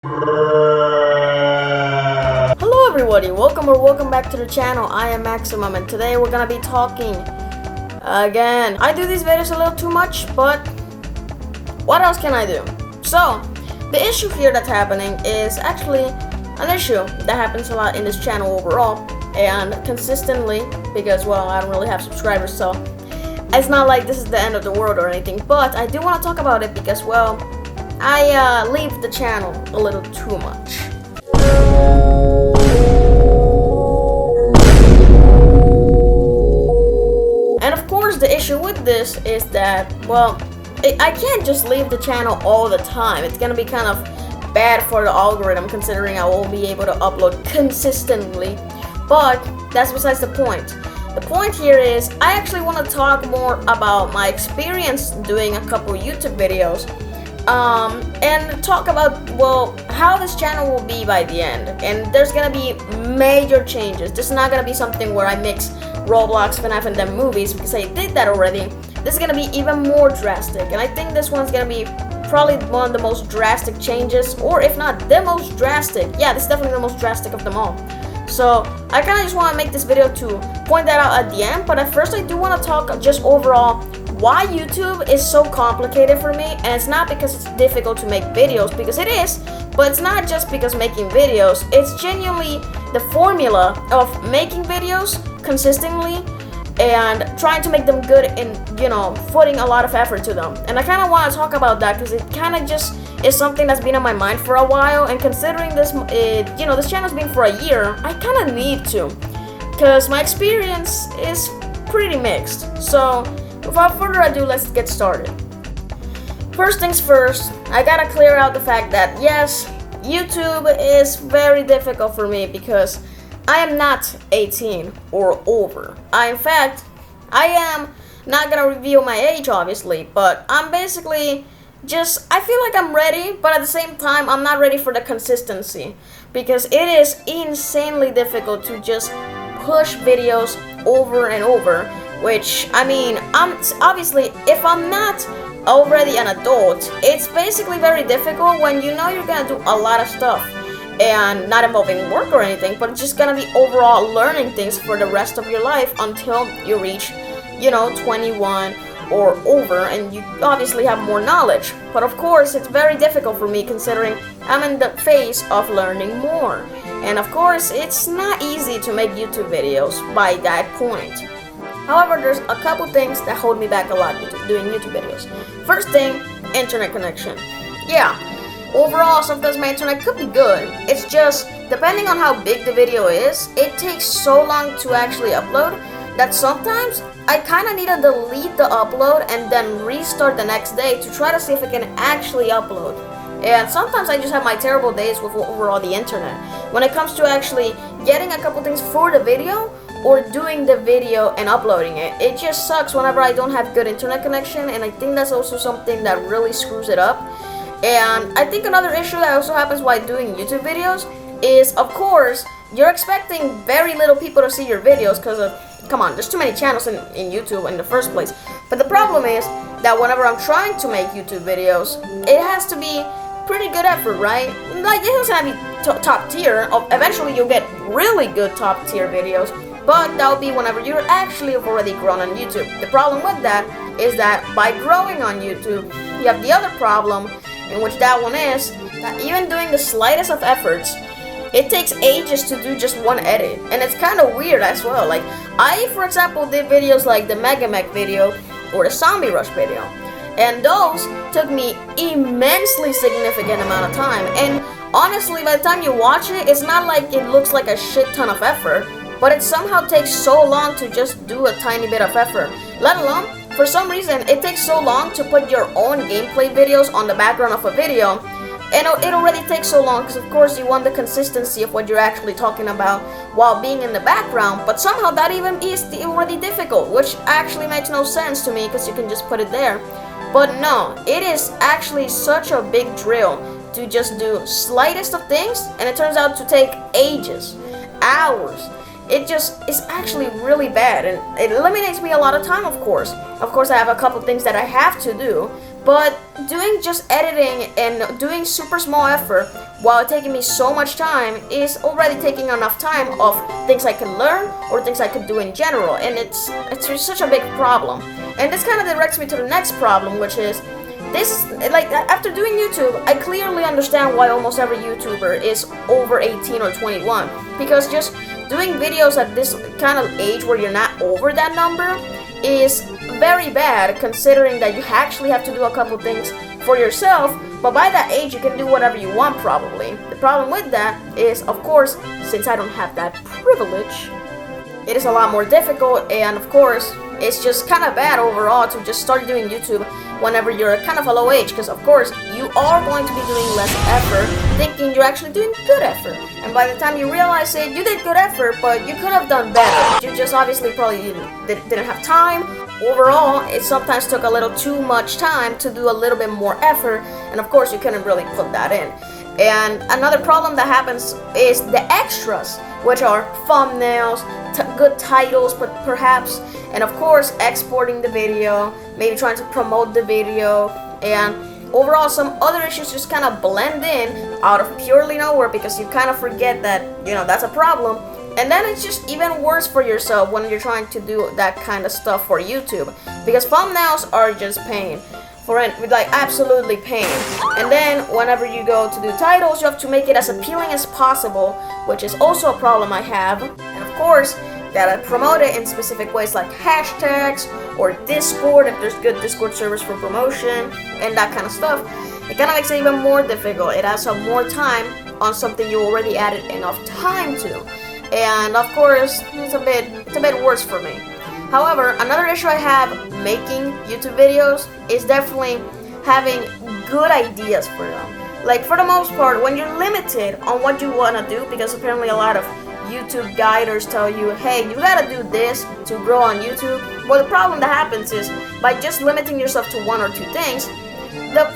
Hello everybody, welcome back to the channel. I am M4X1MUM and today we're gonna be talking again. I do these videos a little too much, but what else can I do? So, the issue here that's happening is actually an issue that happens a lot in this channel overall and consistently because, well, I don't really have subscribers, so it's not like this is the end of the world or anything, but I do want to talk about it because, well, I leave the channel a little too much. And of course the issue with this is that, well, I can't just leave the channel all the time. It's gonna be kind of bad for the algorithm considering I won't be able to upload consistently, but that's besides the point. The point here is I actually want to talk more about my experience doing a couple YouTube videos and talk about, well, how this channel will be by the end. And there's gonna be major changes. This is not gonna be something where I mix Roblox, FNAF, and then movies because I did that already. This is gonna be even more drastic, and I think this one's gonna be probably one of the most drastic changes, or if not the most drastic. Yeah, this is definitely the most drastic of them all. So I kind of just want to make this video to point that out at the end, but at first I do want to talk just overall why YouTube is so complicated for me. And it's not because it's difficult to make videos, because it is, but it's not just because making videos. It's genuinely the formula of making videos consistently and trying to make them good and, you know, putting a lot of effort to them. And I kind of want to talk about that because it kind of just is something that's been on my mind for a while, and considering this, this channel's been for a year, I kind of need to, because my experience is pretty mixed. So without further ado, let's get started. First things first, I gotta clear out the fact that yes, YouTube is very difficult for me because I am not 18 or over. In fact, I am not gonna reveal my age obviously, but I'm basically I feel like I'm ready, but at the same time, I'm not ready for the consistency because it is insanely difficult to just push videos over and over, which, I mean, obviously, if I'm not already an adult, it's basically very difficult when you know you're gonna do a lot of stuff and not involving work or anything, but it's just gonna be overall learning things for the rest of your life until you reach, 21 or over, and you obviously have more knowledge. But of course, it's very difficult for me considering I'm in the phase of learning more. And of course, it's not easy to make YouTube videos by that point. However, there's a couple things that hold me back a lot doing YouTube videos. First thing, internet connection. Yeah, overall, sometimes my internet could be good. It's just, depending on how big the video is, it takes so long to actually upload that sometimes I kind of need to delete the upload and then restart the next day to try to see if I can actually upload. And sometimes I just have my terrible days with overall the internet. When it comes to actually getting a couple things for the video or doing the video and uploading it, it just sucks whenever I don't have good internet connection, and I think that's also something that really screws it up. And I think another issue that also happens while doing YouTube videos is, of course, you're expecting very little people to see your videos because of, come on, there's too many channels in YouTube in the first place. But the problem is that whenever I'm trying to make YouTube videos, it has to be pretty good effort, right? Like, it doesn't have to be top tier. Eventually you'll get really good top tier videos, but that'll be whenever you're actually already grown on YouTube. The problem with that is that by growing on YouTube, you have the other problem, in which that one is that even doing the slightest of efforts, it takes ages to do just one edit, and it's kind of weird as well. Like, I, for example, did videos like the Mega Mech video or the Zombie Rush video, and those took me immensely significant amount of time. And honestly, by the time you watch it, it's not like it looks like a shit ton of effort, but it somehow takes so long to just do a tiny bit of effort. Let alone, for some reason, it takes so long to put your own gameplay videos on the background of a video. And it already takes so long because, of course, you want the consistency of what you're actually talking about while being in the background, but somehow that even is already difficult, which actually makes no sense to me because you can just put it there. But no, it is actually such a big drill to just do slightest of things, and it turns out to take ages, hours, it just is actually really bad, and it eliminates me a lot of time, of course. Of course, I have a couple things that I have to do, but doing just editing and doing super small effort while taking me so much time is already taking enough time of things I can learn or things I could do in general, and it's just such a big problem. And this kind of directs me to the next problem, which is this, like, after doing YouTube, I clearly understand why almost every YouTuber is over 18 or 21, because just doing videos at this kind of age where you're not over that number is very bad, considering that you actually have to do a couple things for yourself, but by that age you can do whatever you want probably. The problem with that is, of course, since I don't have that privilege, it is a lot more difficult, and of course, it's just kind of bad overall to just start doing YouTube whenever you're kind of a low age, because of course you are going to be doing less effort thinking you're actually doing good effort, and by the time you realize it, you did good effort, but you could have done better. You just obviously probably didn't have time. Overall, it sometimes took a little too much time to do a little bit more effort, and of course you couldn't really put that in. And another problem that happens is the extras, which are thumbnails, good titles, but perhaps, and of course exporting the video, maybe trying to promote the video, and overall some other issues just kind of blend in out of purely nowhere, because you kind of forget that, you know, that's a problem. And then it's just even worse for yourself when you're trying to do that kind of stuff for YouTube, because thumbnails are just pain. Like absolutely pain. And then whenever you go to do titles, you have to make it as appealing as possible, which is also a problem I have. And of course, gotta promote it in specific ways like hashtags or Discord if there's good Discord servers for promotion and that kind of stuff. It kind of makes it even more difficult. It adds up more time on something you already added enough time to. And of course, it's a bit worse for me. However, another issue I have making YouTube videos is definitely having good ideas for them. Like, for the most part, when you're limited on what you want to do, because apparently a lot of YouTube guiders tell you, hey, you gotta do this to grow on YouTube. Well, the problem that happens is, by just limiting yourself to one or two things,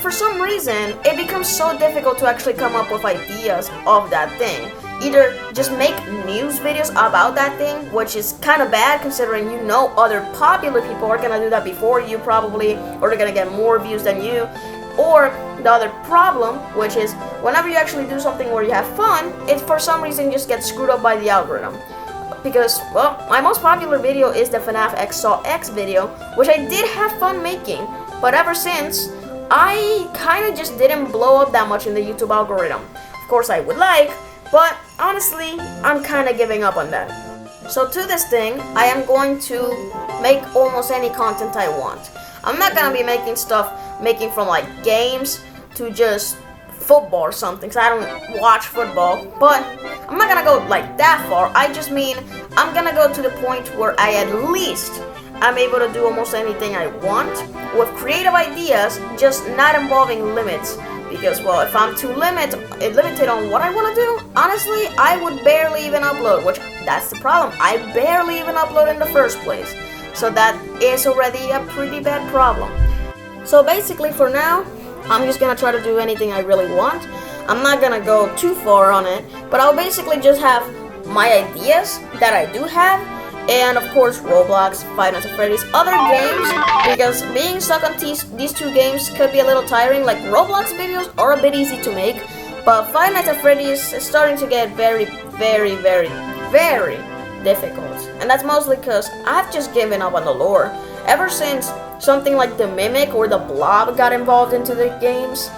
for some reason, it becomes so difficult to actually come up with ideas of that thing. Either just make news videos about that thing, which is kind of bad considering you know other popular people are gonna do that before you probably, or they're gonna get more views than you. Or the other problem, which is whenever you actually do something where you have fun, it for some reason just gets screwed up by the algorithm. Because, well, my most popular video is the FNAF X video, which I did have fun making, but ever since, I kind of just didn't blow up that much in the YouTube algorithm. Of course I would like, but honestly, I'm kind of giving up on that. So to this thing, I am going to make almost any content I want. I'm not gonna be making from like games to just football or something, because I don't watch football, but I'm not gonna go like that far. I just mean I'm gonna go to the point where I at least I'm able to do almost anything I want with creative ideas, just not involving limits. Because, well, if I'm too limited on what I want to do, honestly, I would barely even upload, which that's the problem. I barely even upload in the first place. So that is already a pretty bad problem. So basically for now, I'm just gonna try to do anything I really want. I'm not gonna go too far on it, but I'll basically just have my ideas that I do have, and of course Roblox, Five Nights at Freddy's, other games, because being stuck on these two games could be a little tiring. Like, Roblox videos are a bit easy to make, but Five Nights at Freddy's is starting to get very, very, very, very difficult. And that's mostly because I've just given up on the lore. Ever since something like the Mimic or the Blob got involved into the games,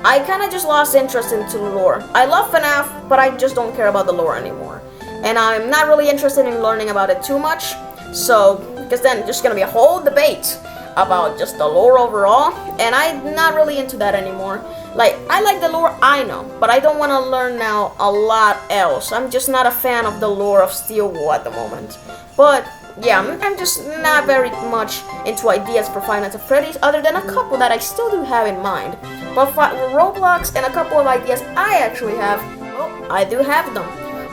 I kind of just lost interest into the lore. I love FNAF, but I just don't care about the lore anymore. And I'm not really interested in learning about it too much, so, because then there's gonna be a whole debate about just the lore overall, and I'm not really into that anymore. Like, I like the lore, I know, but I don't want to learn now a lot else. I'm just not a fan of the lore of Steel Wool at the moment. But yeah, I'm just not very much into ideas for Five Nights at Freddy's, other than a couple that I still do have in mind. But for Roblox and a couple of ideas I actually have, well, I do have them.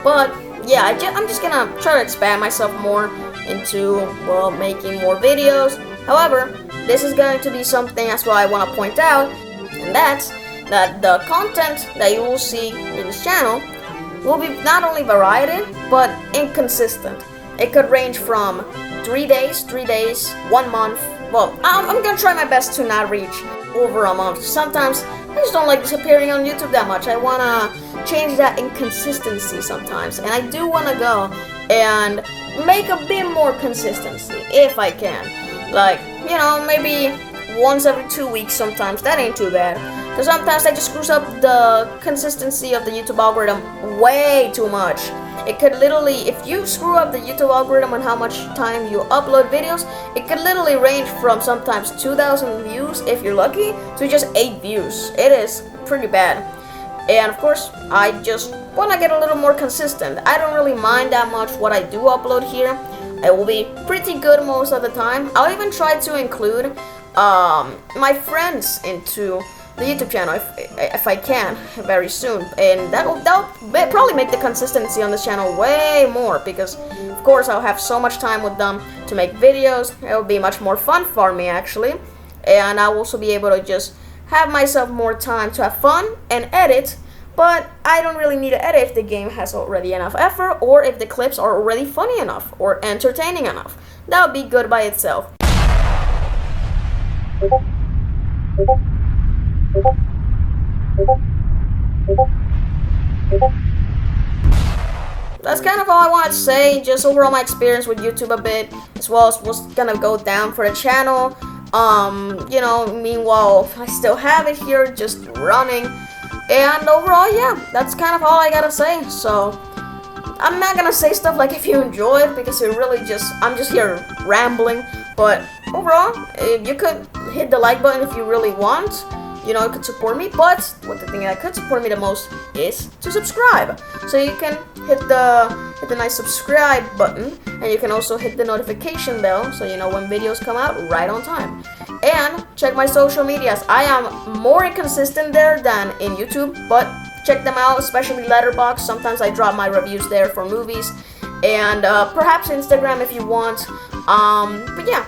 But yeah, I'm just gonna try to expand myself more into, well, making more videos. However, this is going to be something as well I want to point out, and that's that the content that you will see in this channel will be not only varied, but inconsistent. It could range from 3 days, 1 month. Well, I'm gonna try my best to not reach over a month. Sometimes I just don't like disappearing on YouTube that much. I wanna change that inconsistency sometimes, and I do wanna go and make a bit more consistency if I can. Like, you know, maybe once every 2 weeks sometimes. That ain't too bad. Because sometimes that just screws up the consistency of the YouTube algorithm way too much. It could literally, if you screw up the YouTube algorithm on how much time you upload videos, it could literally range from sometimes 2,000 views if you're lucky to just 8 views. It is pretty bad. And of course, I just want to get a little more consistent. I don't really mind that much what I do upload here. It will be pretty good most of the time. I'll even try to include my friends into the YouTube channel if I can very soon, and that'll probably make the consistency on this channel way more, because of course I'll have so much time with them to make videos. It'll be much more fun for me actually, and I'll also be able to just have myself more time to have fun and edit. But I don't really need to edit if the game has already enough effort, or if the clips are already funny enough or entertaining enough. That would be good by itself. That's kind of all I wanted to say, just overall my experience with YouTube a bit, as well as what's gonna go down for the channel. You know, meanwhile, I still have it here, just running. And overall, yeah, that's kind of all I gotta say. So, I'm not gonna say stuff like if you enjoyed, because it really I'm just here rambling. But overall, you could hit the like button if you really want. You know, it could support me, but the thing that could support me the most is to subscribe. So you can hit the nice subscribe button, and you can also hit the notification bell so you know when videos come out right on time. And check my social medias. I am more inconsistent there than in YouTube, but check them out, especially Letterboxd. Sometimes I drop my reviews there for movies, and perhaps Instagram if you want. But yeah.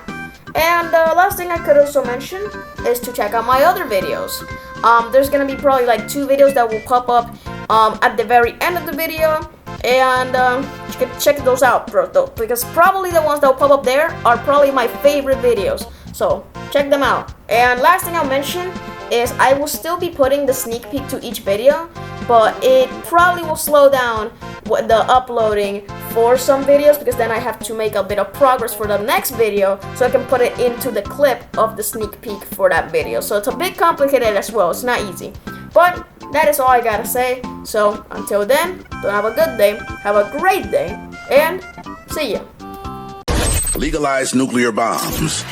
And the last thing I could also mention is to check out my other videos. There's gonna be probably like 2 videos that will pop up at the very end of the video, and you can check those out, because probably the ones that will pop up there are probably my favorite videos. So check them out. And last thing I'll mention is I will still be putting the sneak peek to each video, but it probably will slow down the uploading for some videos, because then I have to make a bit of progress for the next video so I can put it into the clip of the sneak peek for that video. So it's a bit complicated as well. It's not easy. But that is all I gotta say. So until then, don't have a good day, have a great day, and see ya. Legalize nuclear bombs.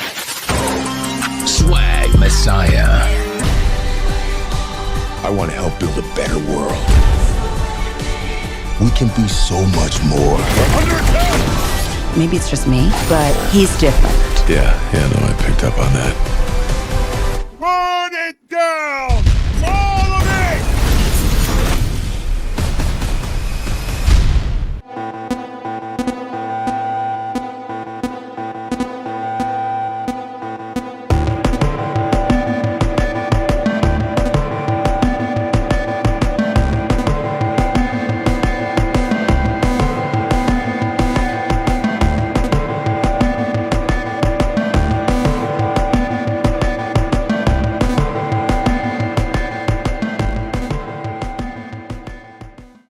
Swag Messiah. I want to help build a better world. We can be so much more. Under attack! Maybe it's just me, but he's different. Yeah, no, I picked up on that. Run it down!